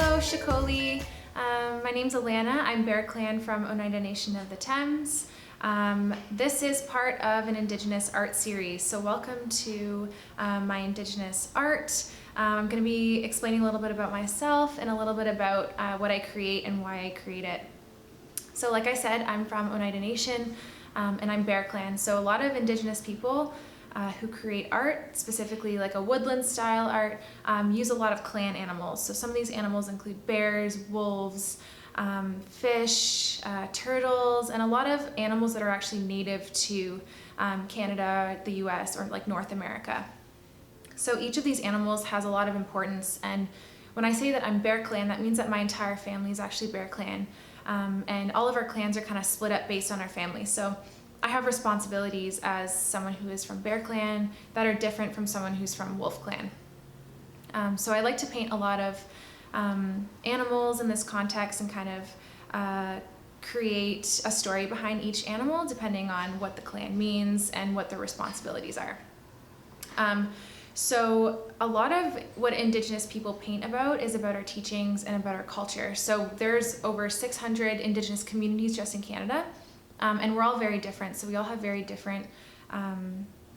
Hello, Shikoli. My name's Alana. I'm Bear Clan from Oneida Nation of the Thames. This is part of an Indigenous art series, so welcome to my Indigenous art. I'm going to be explaining a little bit about myself and a little bit about what I create and why I create it. So like I said, I'm from Oneida Nation and I'm Bear Clan, so a lot of Indigenous people who create art, specifically like a woodland style art, use a lot of clan animals. So some of these animals include bears, wolves, fish, turtles, and a lot of animals that are actually native to Canada, the US, or like North America. So each of these animals has a lot of importance, and when I say that I'm Bear Clan, that means that my entire family is actually Bear Clan, and all of our clans are kind of split up based on our family. So I have responsibilities as someone who is from Bear Clan that are different from someone who's from Wolf Clan. So I like to paint a lot of animals in this context and kind of create a story behind each animal depending on what the clan means and what their responsibilities are. So a lot of what Indigenous people paint about is about our teachings and about our culture. So there's over 600 Indigenous communities just in Canada. And we're all very different, so we all have very different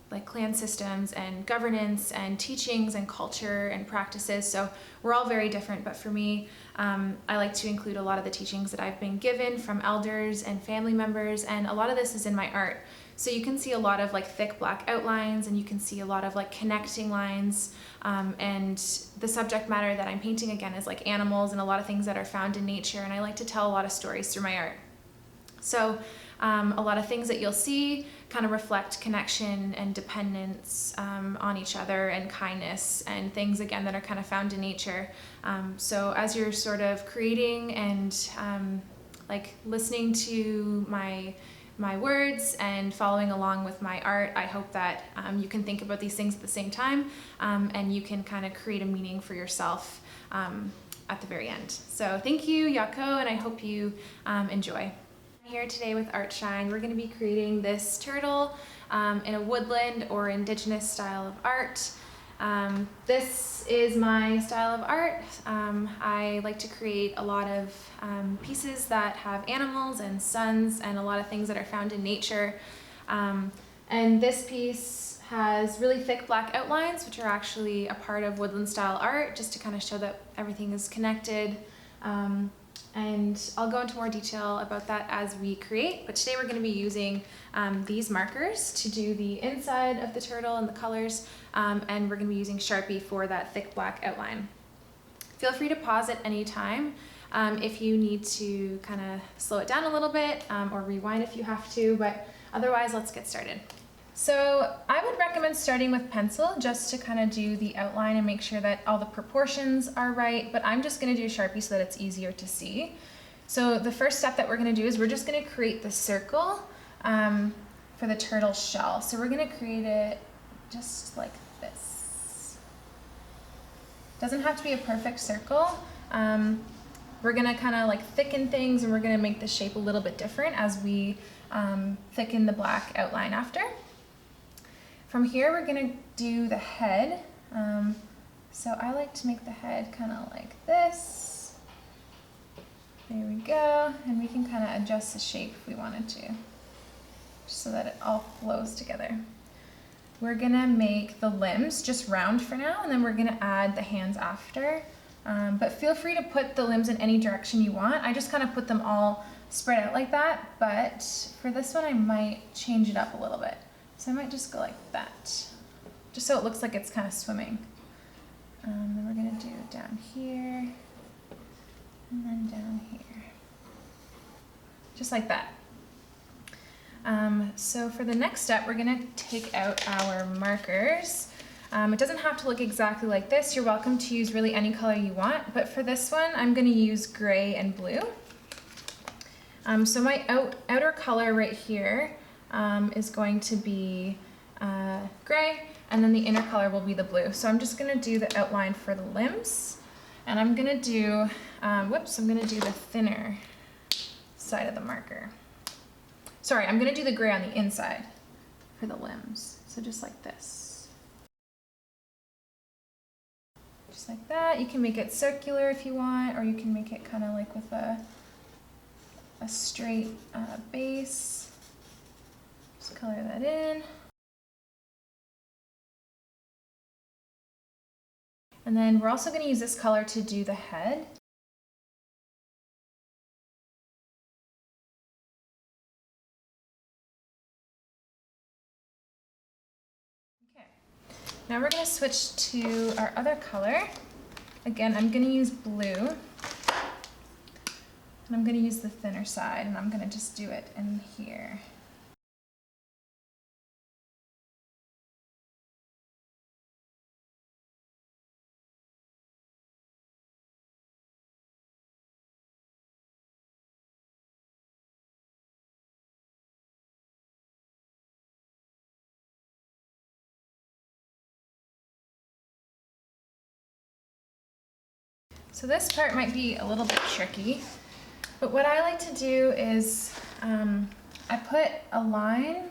like clan systems and governance and teachings and culture and practices. So we're all very different, but for me, I like to include a lot of the teachings that I've been given from elders and family members, and a lot of this is in my art. So you can see a lot of like thick black outlines, and you can see a lot of like connecting lines, and the subject matter that I'm painting again is like animals and a lot of things that are found in nature, and I like to tell a lot of stories through my art. So a lot of things that you'll see kind of reflect connection and dependence on each other and kindness and things again that are kind of found in nature. So as you're sort of creating and like listening to my words and following along with my art, I hope that you can think about these things at the same time, and you can kind of create a meaning for yourself at the very end. So thank you, Yako, and I hope you enjoy. Here today with Art Shine, we're going to be creating this turtle in a woodland or Indigenous style of art. This is my style of art. I like to create a lot of pieces that have animals and suns and a lot of things that are found in nature. And this piece has really thick black outlines, which are actually a part of woodland style art, just to kind of show that everything is connected. And I'll go into more detail about that as we create, but today we're going to be using these markers to do the inside of the turtle and the colors, and we're going to be using Sharpie for that thick black outline. Feel free to pause at any time if you need to kind of slow it down a little bit, or rewind if you have to, but otherwise let's get started. So I would recommend starting with pencil just to kind of do the outline and make sure that all the proportions are right, but I'm just going to do Sharpie so that it's easier to see. So the first step that we're going to do is we're just going to create the circle for the turtle shell. So we're going to create it just like this. Doesn't have to be a perfect circle. We're going to kind of like thicken things, and we're going to make the shape a little bit different as we thicken the black outline after. From here, we're gonna do the head. So I like to make the head kind of like this. There we go. And we can kind of adjust the shape if we wanted to, just so that it all flows together. We're gonna make the limbs just round for now, and then we're gonna add the hands after. But feel free to put the limbs in any direction you want. I just kind of put them all spread out like that, but for this one I might change it up a little bit. So I might just go like that, just so it looks like it's kind of swimming. Then we're gonna do down here, and then down here, just like that. So for the next step, we're gonna take out our markers. It doesn't have to look exactly like this. You're welcome to use really any color you want, but for this one, I'm gonna use gray and blue. So my outer color right here is going to be gray, and then the inner color will be the blue. So I'm just gonna do the outline for the limbs, and I'm gonna do, I'm gonna do the thinner side of the marker. Sorry, I'm gonna do the gray on the inside for the limbs. So just like this. Just like that. You can make it circular if you want, or you can make it kind of like with a straight base. Just color that in. And then we're also going to use this color to do the head. Okay. Now we're going to switch to our other color. Again, I'm going to use blue. And I'm going to use the thinner side, and I'm going to just do it in here. So this part might be a little bit tricky, but what I like to do is I put a line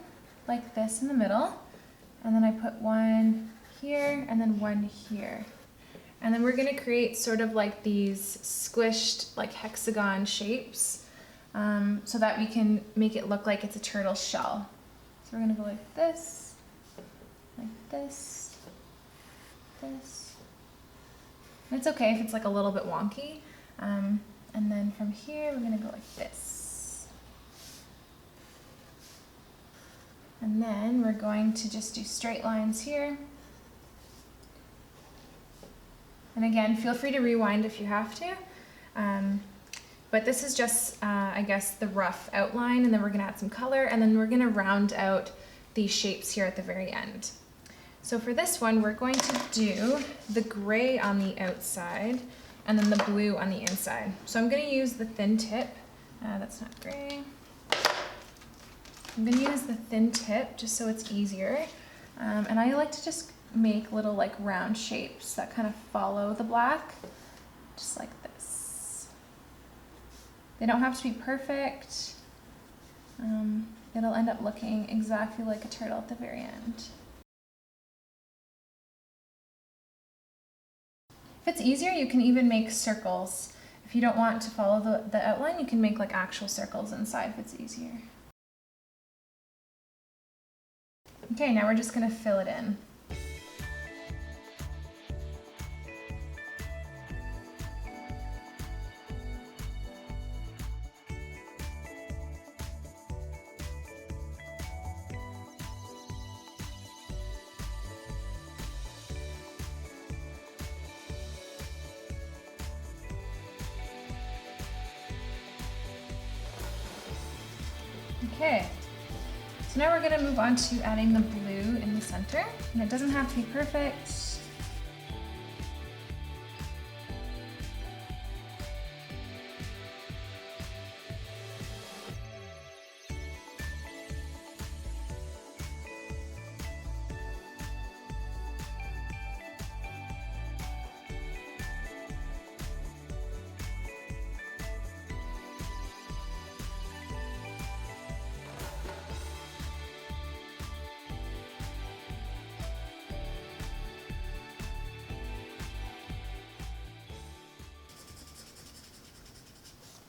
like this in the middle, and then I put one here and then one here. And then we're gonna create sort of like these squished like hexagon shapes so that we can make it look like it's a turtle shell. So we're gonna go like this, this. It's okay if it's like a little bit wonky. And then from here, we're gonna go like this. And then we're going to just do straight lines here. And again, feel free to rewind if you have to. But this is just, I guess, the rough outline, and then we're gonna add some color, and then we're gonna round out these shapes here at the very end. So for this one, we're going to do the gray on the outside and then the blue on the inside. So I'm going to use the thin tip. That's not gray. I'm going to use the thin tip just so it's easier. And I like to just make little like round shapes that kind of follow the black, just like this. They don't have to be perfect. It'll end up looking exactly like a turtle at the very end. If it's easier, you can even make circles. If you don't want to follow the outline, you can make like actual circles inside if it's easier. Okay, now we're just gonna fill it in. Okay, so now we're going to move on to adding the blue in the center, and it doesn't have to be perfect.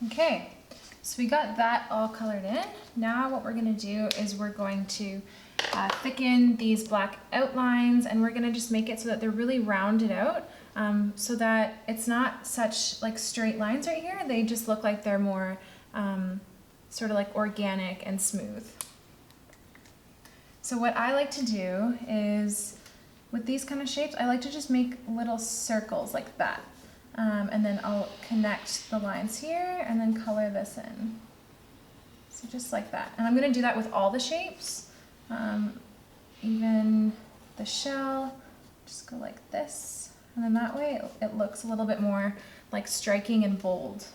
Okay, so we got that all colored in. Now what we're going to do is we're going to thicken these black outlines, and we're going to just make it so that they're really rounded out, so that it's not such like straight lines right here. They just look like they're more sort of like organic and smooth. So what I like to do is, with these kind of shapes, I like to just make little circles like that. And then I'll connect the lines here and then color this in. So just like that. And I'm going to do that with all the shapes, even the shell. Just go like this. And then that way it looks a little bit more like striking and bold.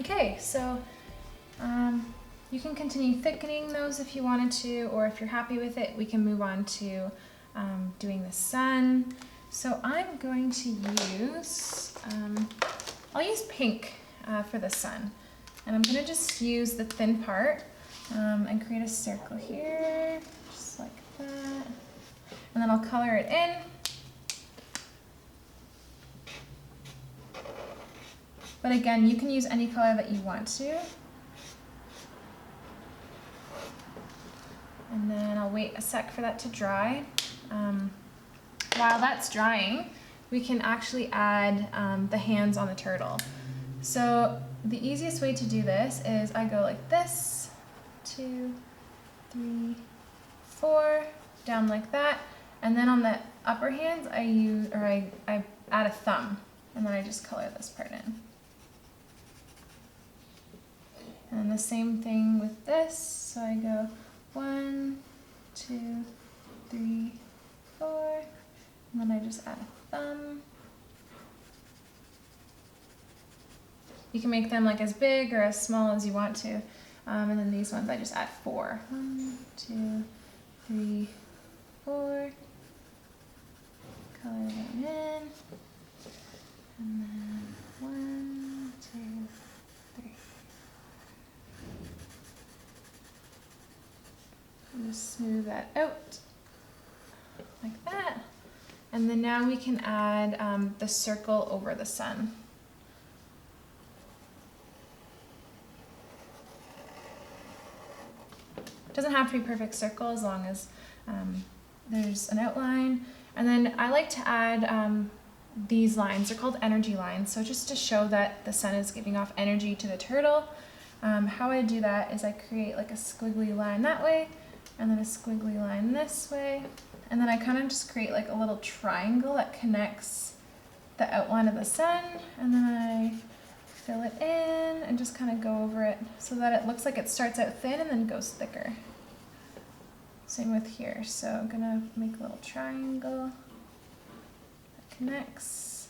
Okay, so you can continue thickening those if you wanted to, or if you're happy with it, we can move on to doing the sun. So I'm going to use, I'll use pink for the sun. And I'm gonna just use the thin part and create a circle here, just like that. And then I'll color it in. But again, you can use any color that you want to. And then I'll wait a sec for that to dry. While that's drying, we can actually add the hands on the turtle. So the easiest way to do this is I go like this, 2, 3, 4, down like that, and then on the upper hands I add a thumb, and then I just color this part in. And the same thing with this, so I go 1, 2, 3, 4, and then I just add a thumb. You can make them like as big or as small as you want to. And then these ones I just add 4. 1, 2, 3, 4. Color them in. And then 1, 2, 3. And just smooth that out like that. And then now we can add the circle over the sun. Doesn't have to be perfect circle as long as there's an outline. And then I like to add these lines. They're called energy lines. So just to show that the sun is giving off energy to the turtle. How I do that is I create like a squiggly line that way, and then a squiggly line this way. And then I kind of just create like a little triangle that connects the outline of the sun. And then I fill it in and just kind of go over it so that it looks like it starts out thin and then goes thicker. Same with here. So I'm gonna make a little triangle that connects,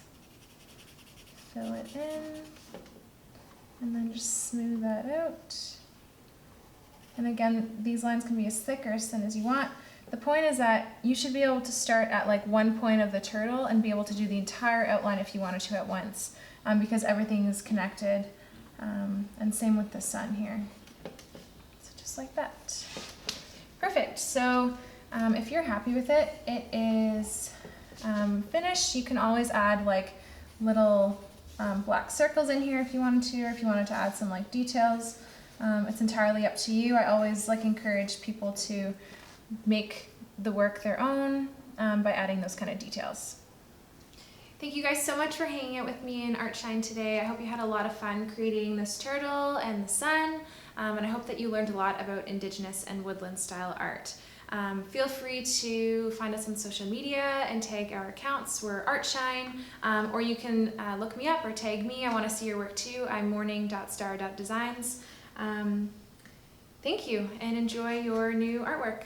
fill it in, and then just smooth that out. And again, these lines can be as thick or as thin as you want. The point is that you should be able to start at like one point of the turtle and be able to do the entire outline if you wanted to at once, because everything is connected. And same with the sun here. So just like that. Perfect. So if you're happy with it, it is finished. You can always add like little black circles in here if you wanted to, or if you wanted to add some like details. It's entirely up to you. I always like encourage people to make the work their own by adding those kind of details. Thank you guys so much for hanging out with me in Artshine today. I hope you had a lot of fun creating this turtle and the sun, and I hope that you learned a lot about Indigenous and woodland style art. Feel free to find us on social media and tag our accounts. We're Artshine, or you can look me up or tag me. I want to see your work too. I'm morning.star.designs. Thank you, and enjoy your new artwork.